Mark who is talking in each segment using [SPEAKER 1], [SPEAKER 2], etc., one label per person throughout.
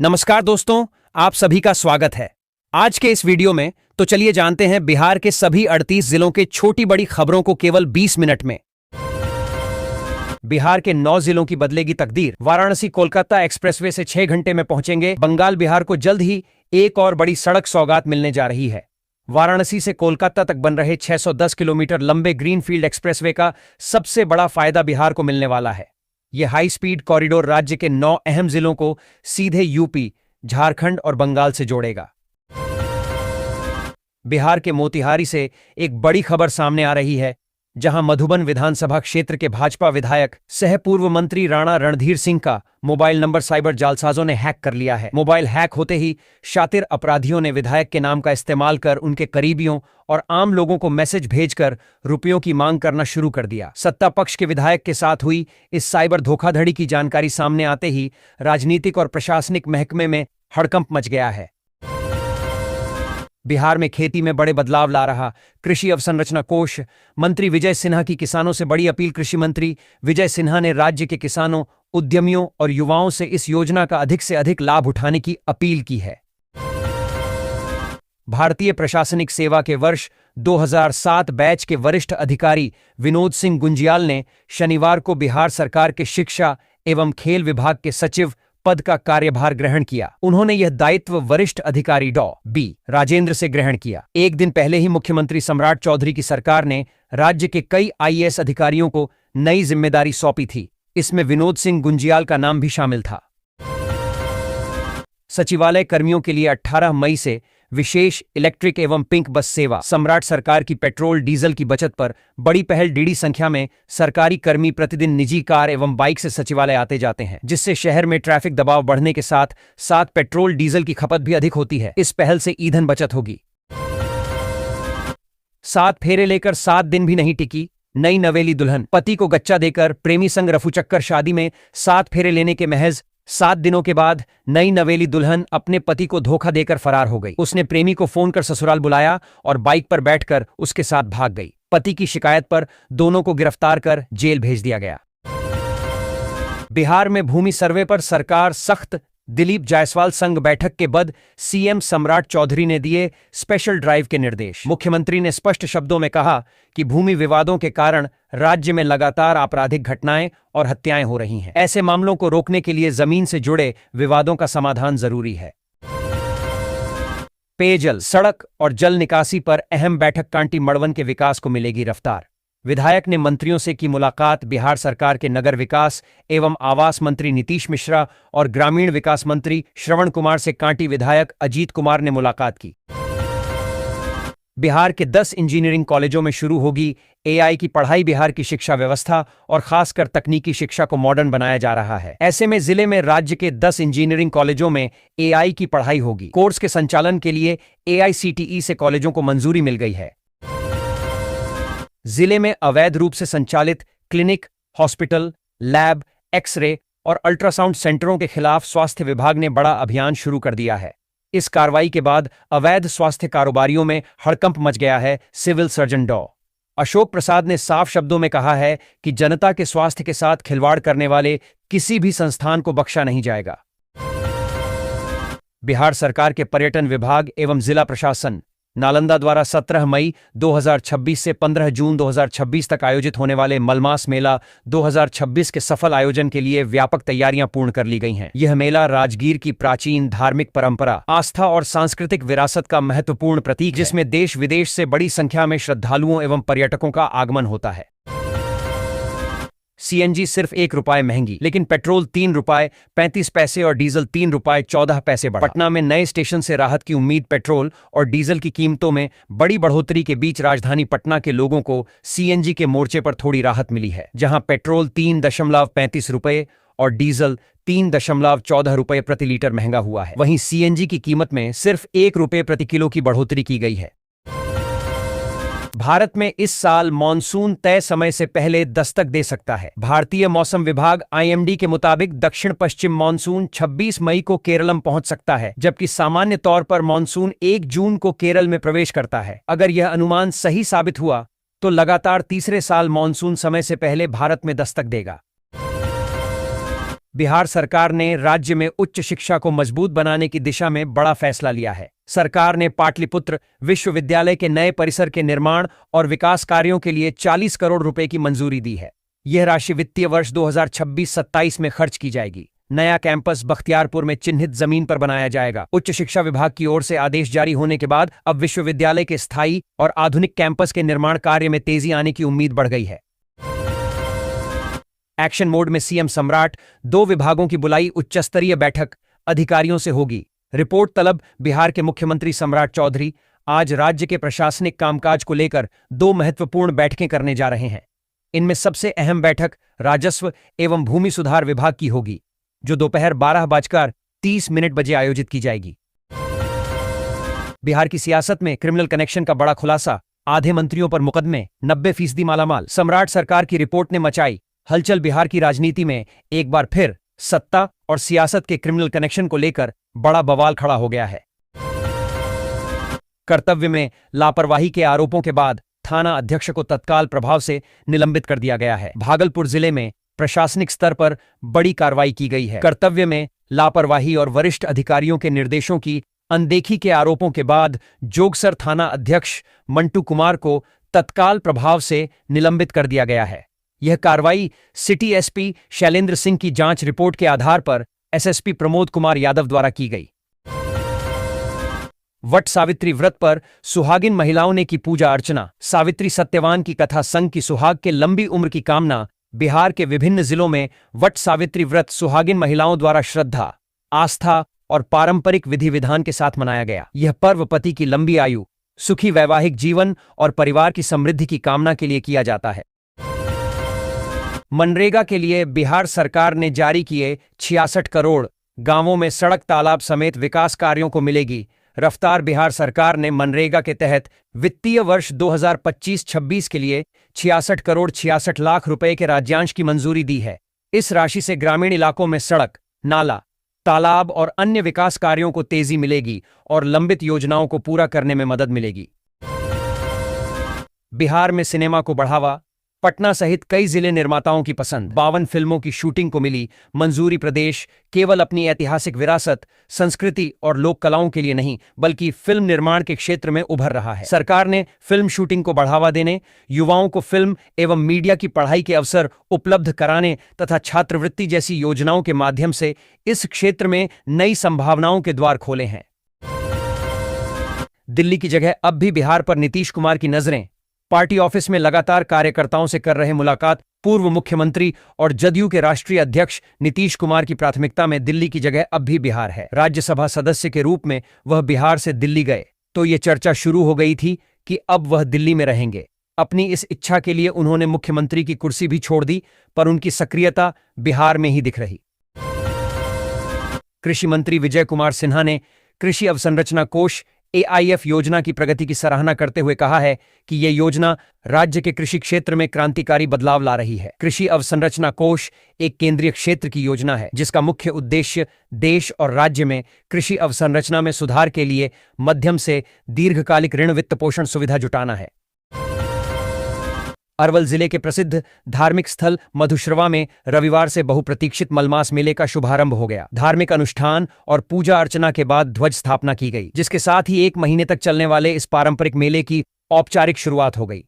[SPEAKER 1] नमस्कार दोस्तों, आप सभी का स्वागत है। आज के इस वीडियो में तो चलिए जानते हैं बिहार के सभी 38 जिलों के छोटी बड़ी खबरों को केवल 20 मिनट में। बिहार के 9 जिलों की बदलेगी तकदीर। वाराणसी कोलकाता एक्सप्रेसवे से 6 घंटे में पहुंचेंगे। बंगाल बिहार को जल्द ही एक और बड़ी सड़क सौगात मिलने जा रही है। वाराणसी से कोलकाता तक बन रहे 610 किलोमीटर लंबे ग्रीनफील्ड एक्सप्रेसवे का सबसे बड़ा फायदा बिहार को मिलने वाला है। यह हाई स्पीड कॉरिडोर राज्य के 9 अहम जिलों को सीधे यूपी, झारखंड और बंगाल से जोड़ेगा। बिहार के मोतिहारी से एक बड़ी खबर सामने आ रही है, जहां मधुबन विधानसभा क्षेत्र के भाजपा विधायक सह पूर्व मंत्री राणा रणधीर सिंह का मोबाइल नंबर साइबर जालसाजों ने हैक कर लिया है। मोबाइल हैक होते ही शातिर अपराधियों ने विधायक के नाम का इस्तेमाल कर उनके करीबियों और आम लोगों को मैसेज भेजकर रुपयों की मांग करना शुरू कर दिया। सत्ता पक्ष के विधायक के साथ हुई इस साइबर धोखाधड़ी की जानकारी सामने आते ही राजनीतिक और प्रशासनिक महकमे में हड़कंप मच गया है। बिहार में खेती में बड़े बदलाव ला रहा कृषि अवसंरचना कोष मंत्री विजय सिन्हा की किसानों से बड़ी अपील। कृषि मंत्री विजय सिन्हा ने राज्य के किसानों, उद्यमियों और युवाओं से इस योजना का अधिक से अधिक लाभ उठाने की अपील की है। भारतीय प्रशासनिक सेवा के वर्ष 2007 बैच के वरिष्ठ अधिकारी विनोद सिंह गुंजियाल ने शनिवार को बिहार सरकार के शिक्षा एवं खेल विभाग के सचिव पद का कार्यभार ग्रहण किया। उन्होंने यह दायित्व वरिष्ठ अधिकारी डॉ. बी. राजेंद्र से ग्रहण किया। एक दिन पहले ही मुख्यमंत्री सम्राट चौधरी की सरकार ने राज्य के कई आईएएस अधिकारियों को नई जिम्मेदारी सौंपी थी। इसमें विनोद सिंह गुंजियाल का नाम भी शामिल था। सचिवालय कर्मियों के लिए 18 मई से विशेष इलेक्ट्रिक एवं पिंक बस सेवा। सम्राट सरकार की पेट्रोल डीजल की बचत पर बड़ी पहल। डीडी संख्या में सरकारी कर्मी प्रतिदिन निजी कार एवं बाइक से सचिवालय आते जाते हैं, जिससे शहर में ट्रैफिक दबाव बढ़ने के साथ साथ पेट्रोल डीजल की खपत भी अधिक होती है। इस पहल से ईंधन बचत होगी। 7 फेरे लेकर 7 दिन भी नहीं टिकी नई नवेली दुल्हन। पति को गच्चा देकर प्रेमी संग रफूचक्कर शादी में 7 फेरे लेने के महज 7 दिनों के बाद नई नवेली दुल्हन अपने पति को धोखा देकर फरार हो गई। उसने प्रेमी को फोन कर ससुराल बुलाया और बाइक पर बैठकर उसके साथ भाग गई। पति की शिकायत पर दोनों को गिरफ्तार कर जेल भेज दिया गया। बिहार में भूमि सर्वे पर सरकार सख्त। दिलीप जायसवाल संग बैठक के बाद सीएम सम्राट चौधरी ने दिए स्पेशल ड्राइव के निर्देश। मुख्यमंत्री ने स्पष्ट शब्दों में कहा कि भूमि विवादों के कारण राज्य में लगातार आपराधिक घटनाएं और हत्याएं हो रही हैं। ऐसे मामलों को रोकने के लिए जमीन से जुड़े विवादों का समाधान जरूरी है। पेयजल, सड़क और जल निकासी पर अहम बैठक। कांटी मड़वन के विकास को मिलेगी रफ्तार। विधायक ने मंत्रियों से की मुलाकात। बिहार सरकार के नगर विकास एवं आवास मंत्री नीतीश मिश्रा और ग्रामीण विकास मंत्री श्रवण कुमार से कांटी विधायक अजीत कुमार ने मुलाकात की। बिहार के 10 इंजीनियरिंग कॉलेजों में शुरू होगी एआई की पढ़ाई। बिहार की शिक्षा व्यवस्था और खासकर तकनीकी शिक्षा को मॉडर्न बनाया जा रहा है। ऐसे में जिले में राज्य के 10 इंजीनियरिंग कॉलेजों में एआई की पढ़ाई होगी। कोर्स के संचालन के लिए एआईसीटीई से कॉलेजों को मंजूरी मिल गई है। जिले में अवैध रूप से संचालित क्लिनिक, हॉस्पिटल, लैब, एक्सरे और अल्ट्रासाउंड सेंटरों के खिलाफ स्वास्थ्य विभाग ने बड़ा अभियान शुरू कर दिया है। इस कार्रवाई के बाद अवैध स्वास्थ्य कारोबारियों में हड़कंप मच गया है। सिविल सर्जन डॉ. अशोक प्रसाद ने साफ शब्दों में कहा है कि जनता के स्वास्थ्य के साथ खिलवाड़ करने वाले किसी भी संस्थान को बख्शा नहीं जाएगा। बिहार सरकार के पर्यटन विभाग एवं जिला प्रशासन नालंदा द्वारा 17 मई 2026 से 15 जून 2026 तक आयोजित होने वाले मलमास मेला 2026 के सफल आयोजन के लिए व्यापक तैयारियां पूर्ण कर ली गई हैं। यह मेला राजगीर की प्राचीन धार्मिक परंपरा, आस्था और सांस्कृतिक विरासत का महत्वपूर्ण प्रतीक है, जिसमें देश विदेश से बड़ी संख्या में श्रद्धालुओं एवं पर्यटकों का आगमन होता है। सीएनजी सिर्फ ₹1 महंगी, लेकिन पेट्रोल ₹3.35 और डीजल ₹3.14 बढ़ा। पटना में नए स्टेशन से राहत की उम्मीद। पेट्रोल और डीजल की कीमतों में बड़ी बढ़ोतरी के बीच राजधानी पटना के लोगों को सीएनजी के मोर्चे पर थोड़ी राहत मिली है, जहां पेट्रोल ₹3.35 और डीजल ₹3.14 प्रति लीटर महंगा हुआ है। वहीं सीएनजी की कीमत में सिर्फ ₹1 प्रति किलो की बढ़ोतरी की गई है। भारत में इस साल मॉनसून तय समय से पहले दस्तक दे सकता है। भारतीय मौसम विभाग आईएमडी के मुताबिक दक्षिण पश्चिम मॉनसून 26 मई को केरलम पहुंच सकता है, जबकि सामान्य तौर पर मॉनसून 1 जून को केरल में प्रवेश करता है। अगर यह अनुमान सही साबित हुआ तो लगातार तीसरे साल मॉनसून समय से पहले भारत में दस्तक देगा। बिहार सरकार ने राज्य में उच्च शिक्षा को मजबूत बनाने की दिशा में बड़ा फैसला लिया है। सरकार ने पाटलिपुत्र विश्वविद्यालय के नए परिसर के निर्माण और विकास कार्यों के लिए 40 करोड़ रुपए की मंजूरी दी है। यह राशि वित्तीय वर्ष 2026-27 में खर्च की जाएगी। नया कैंपस बख्तियारपुर में चिन्हित जमीन पर बनाया जाएगा। उच्च शिक्षा विभाग की ओर से आदेश जारी होने के बाद अब विश्वविद्यालय के स्थायी और आधुनिक कैंपस के निर्माण कार्य में तेजी आने की उम्मीद बढ़ गई है। एक्शन मोड में सीएम सम्राट 2 विभागों की बुलाई उच्चस्तरीय बैठक अधिकारियों से होगी। रिपोर्ट तलब बिहार के मुख्यमंत्री सम्राट चौधरी आज राज्य के प्रशासनिक कामकाज को लेकर 2 महत्वपूर्ण बैठकें करने जा रहे हैं। इनमें सबसे अहम बैठक राजस्व एवं भूमि सुधार विभाग की होगी, जो दोपहर 12:30 बजे आयोजित की जाएगी। बिहार की सियासत में क्रिमिनल कनेक्शन का बड़ा खुलासा, आधे मंत्रियों पर मुकदमे, 90% मालामाल। सम्राट सरकार की रिपोर्ट ने मचाई हलचल। बिहार की राजनीति में एक बार फिर सत्ता और सियासत के क्रिमिनल कनेक्शन को लेकर बड़ा बवाल खड़ा हो गया है। कर्तव्य में लापरवाही के आरोपों के बाद थाना अध्यक्ष को तत्काल प्रभाव से निलंबित कर दिया गया है। भागलपुर जिले में प्रशासनिक स्तर पर बड़ी कार्रवाई की गई है। कर्तव्य में लापरवाही और वरिष्ठ अधिकारियों के निर्देशों की अनदेखी के आरोपों के बाद जोगसर थाना अध्यक्ष मंटू कुमार को तत्काल प्रभाव से निलंबित कर दिया गया है। यह कार्रवाई सिटी एसपी शैलेंद्र सिंह की जांच रिपोर्ट के आधार पर एसएसपी प्रमोद कुमार यादव द्वारा की गई। वट सावित्री व्रत पर सुहागिन महिलाओं ने की पूजा अर्चना। सावित्री सत्यवान की कथा संग की सुहाग के लंबी उम्र की कामना। बिहार के विभिन्न जिलों में वट सावित्री व्रत सुहागिन महिलाओं द्वारा श्रद्धा, आस्था और पारंपरिक विधि विधान के साथ मनाया गया। यह पर्व पति की लंबी आयु, सुखी वैवाहिक जीवन और परिवार की समृद्धि की कामना के लिए किया जाता है। मनरेगा के लिए बिहार सरकार ने जारी किए 66 करोड़। गांवों में सड़क, तालाब समेत विकास कार्यों को मिलेगी रफ्तार। बिहार सरकार ने मनरेगा के तहत वित्तीय वर्ष 2025-26 के लिए 66 करोड़ 66 लाख रुपए के राज्यांश की मंजूरी दी है। इस राशि से ग्रामीण इलाकों में सड़क, नाला, तालाब और अन्य विकास कार्यों को तेजी मिलेगी और लंबित योजनाओं को पूरा करने में मदद मिलेगी। बिहार में सिनेमा को बढ़ावा, पटना सहित कई जिले निर्माताओं की पसंद। 52 फिल्मों की शूटिंग को मिली मंजूरी। प्रदेश केवल अपनी ऐतिहासिक विरासत, संस्कृति और लोक कलाओं के लिए नहीं, बल्कि फिल्म निर्माण के क्षेत्र में उभर रहा है। सरकार ने फिल्म शूटिंग को बढ़ावा देने, युवाओं को फिल्म एवं मीडिया की पढ़ाई के अवसर उपलब्ध कराने तथा छात्रवृत्ति जैसी योजनाओं के माध्यम से इस क्षेत्र में नई संभावनाओं के द्वार खोले हैं। दिल्ली की जगह अब भी बिहार पर नीतीश कुमार की नजरें। पार्टी ऑफिस में लगातार कार्यकर्ताओं से कर रहे मुलाकात। पूर्व मुख्यमंत्री और जदयू के राष्ट्रीय अध्यक्ष नीतीश कुमार की प्राथमिकता में दिल्ली की जगह अब भी बिहार है। राज्यसभा सदस्य के रूप में वह बिहार से दिल्ली गए तो ये चर्चा शुरू हो गई थी कि अब वह दिल्ली में रहेंगे। अपनी इस इच्छा के लिए उन्होंने मुख्यमंत्री की कुर्सी भी छोड़ दी, पर उनकी सक्रियता बिहार में ही दिख रही। कृषि मंत्री विजय कुमार सिन्हा ने कृषि अवसंरचना कोष एआईएफ योजना की प्रगति की सराहना करते हुए कहा है कि यह योजना राज्य के कृषि क्षेत्र में क्रांतिकारी बदलाव ला रही है। कृषि अवसंरचना कोष एक केंद्रीय क्षेत्र की योजना है जिसका मुख्य उद्देश्य देश और राज्य में कृषि अवसंरचना में सुधार के लिए मध्यम से दीर्घकालिक ऋण वित्त पोषण सुविधा जुटाना है। अरवल जिले के प्रसिद्ध धार्मिक स्थल मधुश्रवा में रविवार से बहुप्रतीक्षित मलमास मेले का शुभारंभ हो गया। धार्मिक अनुष्ठान और पूजा अर्चना के बाद ध्वज स्थापना की गई, जिसके साथ ही 1 महीने तक चलने वाले इस पारंपरिक मेले की औपचारिक शुरुआत हो गई।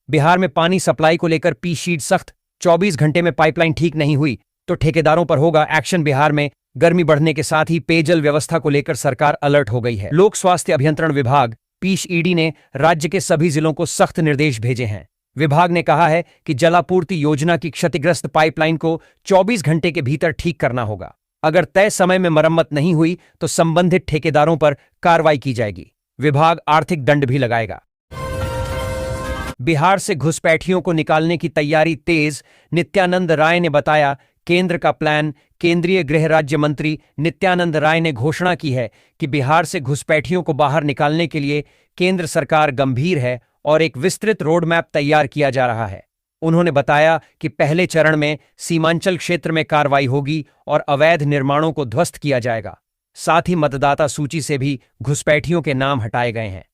[SPEAKER 1] बिहार में पानी सप्लाई को लेकर पी शीट सख्त। 24 घंटे में पाइपलाइन ठीक नहीं हुई तो ठेकेदारों पर होगा एक्शन। बिहार में गर्मी बढ़ने के साथ ही पेयजल व्यवस्था को लेकर सरकार अलर्ट हो गई है। लोक स्वास्थ्य अभियंत्रण विभाग पीएचईडी ने राज्य के सभी जिलों को सख्त निर्देश भेजे हैं। विभाग ने कहा है कि जलापूर्ति योजना की क्षतिग्रस्त पाइपलाइन को 24 घंटे के भीतर ठीक करना होगा। अगर तय समय में मरम्मत नहीं हुई तो संबंधित ठेकेदारों पर कार्रवाई की जाएगी। विभाग आर्थिक दंड भी लगाएगा। बिहार से घुसपैठियों को निकालने की तैयारी तेज। नित्यानंद राय ने बताया केंद्र का प्लान। केंद्रीय गृह राज्य मंत्री नित्यानंद राय ने घोषणा की है कि बिहार से घुसपैठियों को बाहर निकालने के लिए केंद्र सरकार गंभीर है और एक विस्तृत रोड मैप तैयार किया जा रहा है। उन्होंने बताया कि पहले चरण में सीमांचल क्षेत्र में कार्रवाई होगी और अवैध निर्माणों को ध्वस्त किया जाएगा। साथ ही मतदाता सूची से भी घुसपैठियों के नाम हटाए गए हैं।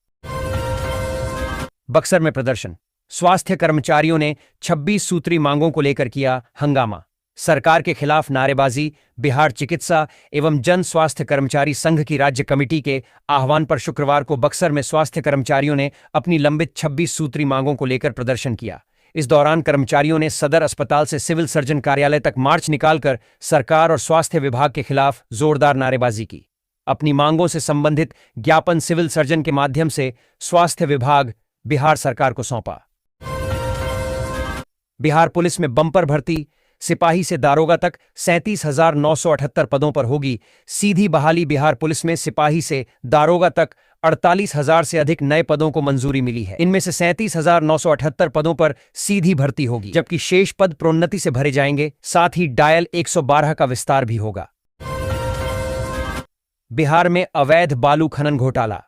[SPEAKER 1] बक्सर में प्रदर्शन। स्वास्थ्य कर्मचारियों ने 26 सूत्री मांगों को लेकर किया हंगामा। सरकार के खिलाफ नारेबाजी। बिहार चिकित्सा एवं जन स्वास्थ्य कर्मचारी संघ की राज्य कमेटी के आह्वान पर शुक्रवार को बक्सर में स्वास्थ्य कर्मचारियों ने अपनी लंबित 26 सूत्री मांगों को लेकर प्रदर्शन किया। इस दौरान कर्मचारियों ने सदर अस्पताल से सिविल सर्जन कार्यालय तक मार्च निकालकर सरकार और स्वास्थ्य विभाग के खिलाफ जोरदार नारेबाजी की। अपनी मांगों से संबंधित ज्ञापन सिविल सर्जन के माध्यम से स्वास्थ्य विभाग बिहार सरकार को सौंपा। बिहार पुलिस में बम्पर भर्ती। सिपाही से दारोगा तक 37,978 पदों पर होगी सीधी बहाली। बिहार पुलिस में सिपाही से दारोगा तक 48,000 से अधिक नए पदों को मंजूरी मिली है। इनमें से 37,978 पदों पर सीधी भर्ती होगी, जबकि शेष पद प्रोन्नति से भरे जाएंगे। साथ ही डायल 112 का विस्तार भी होगा। बिहार में अवैध बालू खनन घोटाला।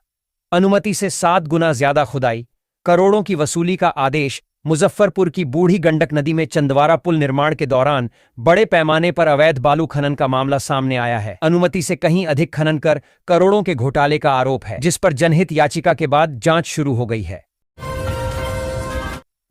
[SPEAKER 1] अनुमति से 7 गुना ज्यादा खुदाई, करोड़ों की वसूली का आदेश। मुजफ्फरपुर की बूढ़ी गंडक नदी में चंदवारा पुल निर्माण के दौरान बड़े पैमाने पर अवैध बालू खनन का मामला सामने आया है। अनुमति से कहीं अधिक खनन कर करोड़ों के घोटाले का आरोप है, जिस पर जनहित याचिका के बाद जांच शुरू हो गई है।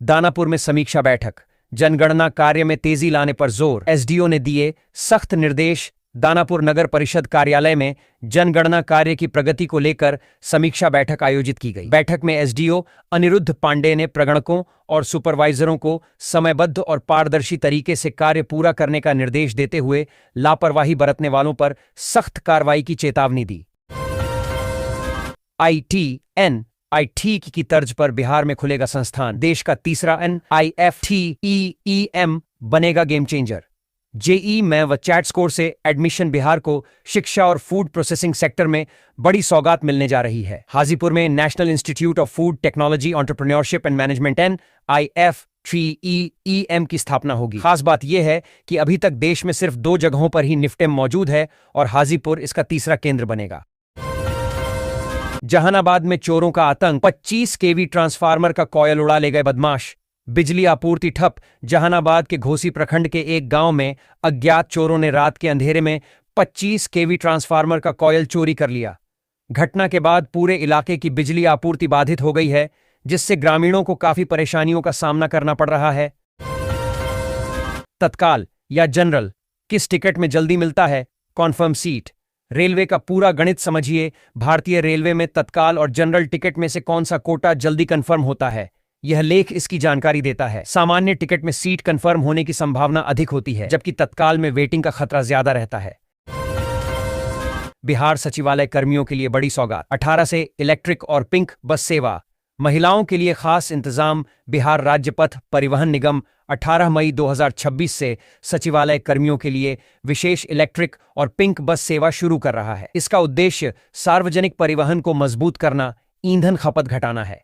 [SPEAKER 1] दानापुर में समीक्षा बैठक। जनगणना कार्य में तेजी लाने पर जोर। एसडीओ ने दिए सख्त निर्देश। दानापुर नगर परिषद कार्यालय में जनगणना कार्य की प्रगति को लेकर समीक्षा बैठक आयोजित की गई। बैठक में एसडीओ अनिरुद्ध पांडे ने प्रगणकों और सुपरवाइजरों को समयबद्ध और पारदर्शी तरीके से कार्य पूरा करने का निर्देश देते हुए लापरवाही बरतने वालों पर सख्त कार्रवाई की चेतावनी दी। आईटी की तर्ज पर बिहार में खुलेगा संस्थान। देश का तीसरा NIFT बनेगा गेम चेंजर। जेई में व चैट स्कोर से एडमिशन। बिहार को शिक्षा और फूड प्रोसेसिंग सेक्टर में बड़ी सौगात मिलने जा रही है। हाजीपुर में national institute of food technology entrepreneurship and management NIFTEM की स्थापना होगी। खास बात यह है कि अभी तक देश में सिर्फ 2 जगहों पर ही निफ्टेम मौजूद है और हाजीपुर इसका तीसरा केंद्र बनेगा। जहानाबाद में चोरों का आतंक। 25 केवी ट्रांसफार्मर का कॉयल उड़ा ले गए बदमाश। बिजली आपूर्ति ठप। जहानाबाद के घोसी प्रखंड के एक गांव में अज्ञात चोरों ने रात के अंधेरे में 25 केवी ट्रांसफार्मर का कॉयल चोरी कर लिया। घटना के बाद पूरे इलाके की बिजली आपूर्ति बाधित हो गई है, जिससे ग्रामीणों को काफी परेशानियों का सामना करना पड़ रहा है। तत्काल या जनरल, किस टिकट में जल्दी मिलता है कॉन्फर्म सीट? रेलवे का पूरा गणित समझिए। भारतीय रेलवे में तत्काल और जनरल टिकट में से कौन सा कोटा जल्दी कंफर्म होता है, यह लेख इसकी जानकारी देता है। सामान्य टिकट में सीट कंफर्म होने की संभावना अधिक होती है, जबकि तत्काल में वेटिंग का खतरा ज्यादा रहता है। बिहार सचिवालय कर्मियों के लिए बड़ी सौगात। 18 से इलेक्ट्रिक और पिंक बस सेवा। महिलाओं के लिए खास इंतजाम। बिहार राज्य पथ परिवहन निगम 18 मई 2026 से सचिवालय कर्मियों के लिए विशेष इलेक्ट्रिक और पिंक बस सेवा शुरू कर रहा है। इसका उद्देश्य सार्वजनिक परिवहन को मजबूत करना, ईंधन खपत घटाना है।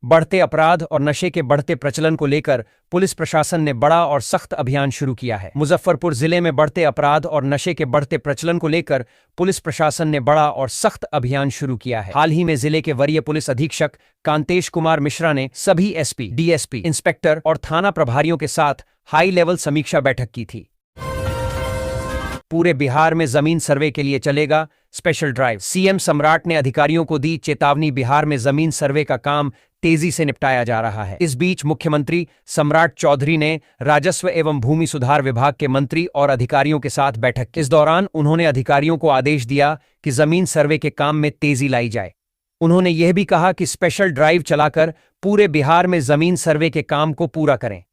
[SPEAKER 1] बढ़ते अपराध और नशे के बढ़ते प्रचलन को लेकर पुलिस प्रशासन ने बड़ा और सख्त अभियान शुरू किया है। मुजफ्फरपुर जिले में बढ़ते अपराध और नशे के बढ़ते प्रचलन को लेकर पुलिस प्रशासन ने बड़ा और सख्त अभियान शुरू किया है। हाल ही में जिले के वरीय पुलिस अधीक्षक कांतेश कुमार मिश्रा ने सभी एसपी, डीएसपी, इंस्पेक्टर और थाना प्रभारियों के साथ हाई लेवल समीक्षा बैठक की थी। पूरे बिहार में जमीन सर्वे के लिए चलेगा स्पेशल ड्राइव। सीएम सम्राट ने अधिकारियों को दी चेतावनी। बिहार में जमीन सर्वे का काम तेजी से निपटाया जा रहा है। इस बीच मुख्यमंत्री सम्राट चौधरी ने राजस्व एवं भूमि सुधार विभाग के मंत्री और अधिकारियों के साथ बैठक की। इस दौरान उन्होंने अधिकारियों को आदेश दिया कि जमीन सर्वे के काम में तेजी लाई जाए। उन्होंने यह भी कहा कि स्पेशल ड्राइव चलाकर पूरे बिहार में जमीन सर्वे के काम को पूरा करें।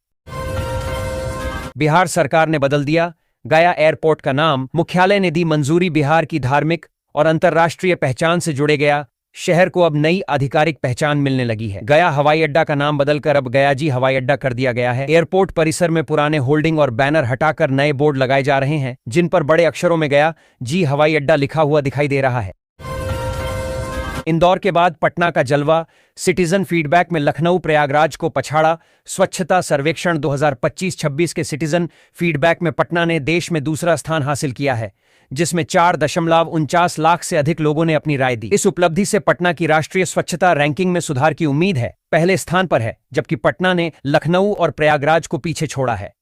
[SPEAKER 1] बिहार सरकार ने बदल दिया गया एयरपोर्ट का नाम। मुख्यालय ने दी मंजूरी। बिहार की धार्मिक और अंतर्राष्ट्रीय पहचान से जुड़े गया शहर को अब नई आधिकारिक पहचान मिलने लगी है। गया हवाई अड्डा का नाम बदलकर अब गयाजी हवाई अड्डा कर दिया गया है। एयरपोर्ट परिसर में पुराने होल्डिंग और बैनर हटाकर नए बोर्ड लगाए जा रहे हैं, जिन पर बड़े अक्षरों में गया जी हवाई अड्डा लिखा हुआ दिखाई दे रहा है। इंदौर के बाद पटना का जलवा। सिटीजन फीडबैक में लखनऊ प्रयागराज को पछाड़ा। स्वच्छता सर्वेक्षण 2025-26 के सिटीजन फीडबैक में पटना ने देश में दूसरा स्थान हासिल किया है, जिसमें 4.49 लाख से अधिक लोगों ने अपनी राय दी। इस उपलब्धि से पटना की राष्ट्रीय स्वच्छता रैंकिंग में सुधार की उम्मीद है। पहले स्थान पर है, जबकि पटना ने लखनऊ और प्रयागराज को पीछे छोड़ा है।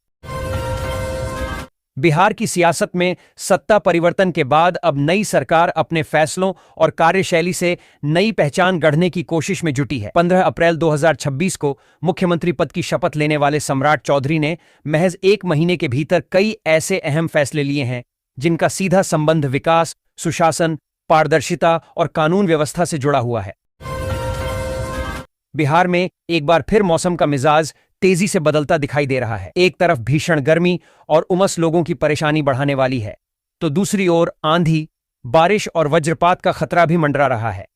[SPEAKER 1] बिहार की सियासत में सत्ता परिवर्तन के बाद अब नई सरकार अपने फैसलों और कार्यशैली से नई पहचान गढ़ने की कोशिश में जुटी है। 15 अप्रैल 2026 को मुख्यमंत्री पद की शपथ लेने वाले सम्राट चौधरी ने महज एक महीने के भीतर कई ऐसे अहम फैसले लिए हैं जिनका सीधा संबंध विकास, सुशासन, पारदर्शिता और कानून व्यवस्था से जुड़ा हुआ है। बिहार में एक बार फिर मौसम का मिजाज तेजी से बदलता दिखाई दे रहा है। एक तरफ भीषण गर्मी और उमस लोगों की परेशानी बढ़ाने वाली है, तो दूसरी ओर आंधी, बारिश और वज्रपात का खतरा भी मंडरा रहा है।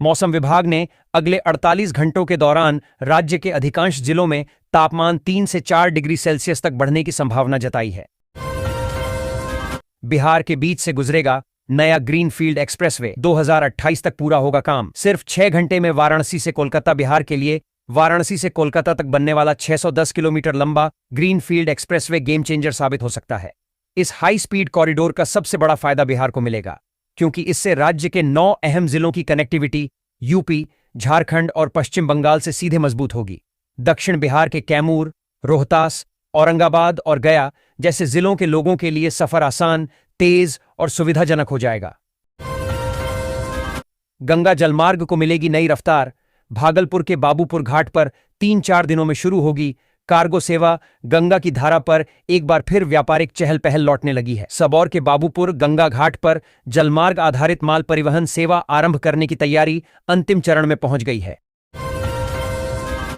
[SPEAKER 1] मौसम विभाग ने अगले 48 घंटों के दौरान राज्य के अधिकांश जिलों में तापमान 3 से 4 डिग्री सेल्सियस तक बढ़ने की संभावना जताई है। बिहार के बीच से गुजरेगा नया ग्रीनफील्ड एक्सप्रेसवे, 2028 तक पूरा होगा काम। सिर्फ 6 घंटे में वाराणसी से कोलकाता बिहार के लिए वाराणसी से कोलकाता तक बनने वाला 610 किलोमीटर लंबा ग्रीनफील्ड एक्सप्रेसवे गेम चेंजर साबित हो सकता है। इस हाई स्पीड कॉरिडोर का सबसे बड़ा फायदा बिहार को मिलेगा, क्योंकि इससे राज्य के 9 अहम जिलों की कनेक्टिविटी यूपी, झारखंड और पश्चिम बंगाल से सीधे मजबूत होगी। दक्षिण बिहार के कैमूर, रोहतास, औरंगाबाद और गया जैसे जिलों के लोगों के लिए सफर आसान, तेज और सुविधाजनक हो जाएगा। गंगा जलमार्ग को मिलेगी नई रफ्तार। भागलपुर के बाबूपुर घाट पर 3-4 दिनों में शुरू होगी कार्गो सेवा। गंगा की धारा पर एक बार फिर व्यापारिक चहल पहल लौटने लगी है। सबौर के बाबूपुर गंगा घाट पर जलमार्ग आधारित माल परिवहन सेवा आरंभ करने की तैयारी अंतिम चरण में पहुंच गई है।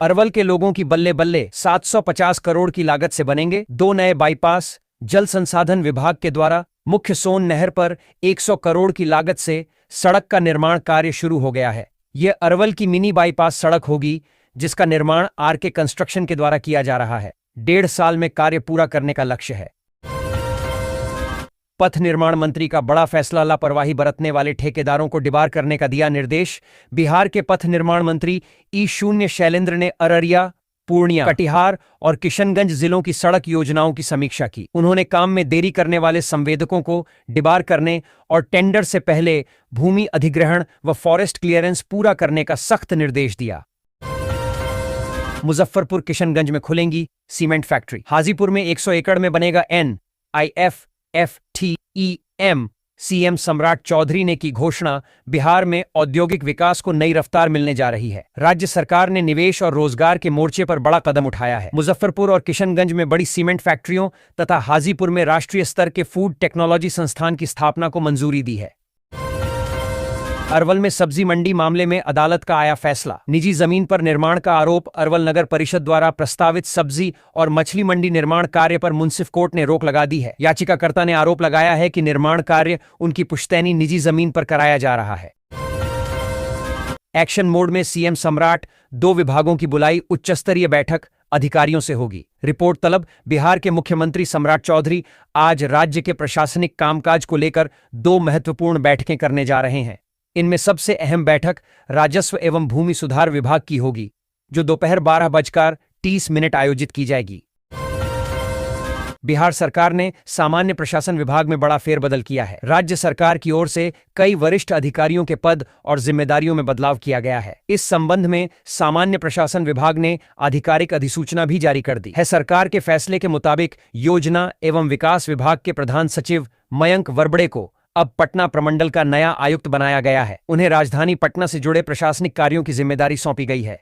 [SPEAKER 1] अरवल के लोगों की बल्ले बल्ले 750 करोड़ की लागत से बनेंगे 2 नए बाईपास। जल संसाधन विभाग के द्वारा मुख्य सोन नहर पर 100 करोड़ की लागत से सड़क का निर्माण कार्य शुरू हो गया है। यह अरवल की मिनी बाईपास सड़क होगी, जिसका निर्माण आरके कंस्ट्रक्शन के द्वारा किया जा रहा है। 1.5 साल में कार्य पूरा करने का लक्ष्य है। पथ निर्माण मंत्री का बड़ा फैसला, लापरवाही बरतने वाले ठेकेदारों को डिबार करने का दिया निर्देश। बिहार के पथ निर्माण मंत्री ई0 शैलेंद्र ने अररिया, पूर्णिया, कटिहार और किशनगंज जिलों की सड़क योजनाओं की समीक्षा की। उन्होंने काम में देरी करने वाले संवेदकों को डिबार करने और टेंडर से पहले भूमि अधिग्रहण व फॉरेस्ट क्लियरेंस पूरा करने का सख्त निर्देश दिया। मुजफ्फरपुर किशनगंज में खुलेंगी सीमेंट फैक्ट्री। हाजीपुर में 100 एकड़ में बनेगा NIFFTEM। सीएम सम्राट चौधरी ने की घोषणा। बिहार में औद्योगिक विकास को नई रफ्तार मिलने जा रही है। राज्य सरकार ने निवेश और रोजगार के मोर्चे पर बड़ा कदम उठाया है। मुजफ्फरपुर और किशनगंज में बड़ी सीमेंट फैक्ट्रियों तथा हाजीपुर में राष्ट्रीय स्तर के फूड टेक्नोलॉजी संस्थान की स्थापना को मंजूरी दी है। अरवल में सब्जी मंडी मामले में अदालत का आया फैसला। निजी जमीन पर निर्माण का आरोप। अरवल नगर परिषद द्वारा प्रस्तावित सब्जी और मछली मंडी निर्माण कार्य पर मुंसिफ कोर्ट ने रोक लगा दी है। याचिकाकर्ता ने आरोप लगाया है कि निर्माण कार्य उनकी पुश्तैनी निजी जमीन पर कराया जा रहा है। एक्शन मोड में सीएम सम्राट, 2 विभागों की बुलाई उच्च स्तरीय बैठक अधिकारियों से होगी। रिपोर्ट तलब। बिहार के मुख्यमंत्री सम्राट चौधरी आज राज्य के प्रशासनिक कामकाज को लेकर 2 महत्वपूर्ण बैठकें करने जा रहे हैं। इनमें सबसे अहम बैठक राजस्व एवं भूमि सुधार विभाग की होगी, जो दोपहर 12:30 आयोजित की जाएगी। बिहार सरकार ने सामान्य प्रशासन विभाग में बड़ा फेरबदल किया है। राज्य सरकार की ओर से कई वरिष्ठ अधिकारियों के पद और जिम्मेदारियों में बदलाव किया गया है। इस संबंध में सामान्य प्रशासन विभाग ने आधिकारिक अधिसूचना भी जारी कर दी है। सरकार के फैसले के मुताबिक योजना एवं विकास विभाग के प्रधान सचिव मयंक वरबड़े को अब पटना प्रमंडल का नया आयुक्त बनाया गया है। उन्हें राजधानी पटना से जुड़े प्रशासनिक कार्यों की जिम्मेदारी सौंपी गई है।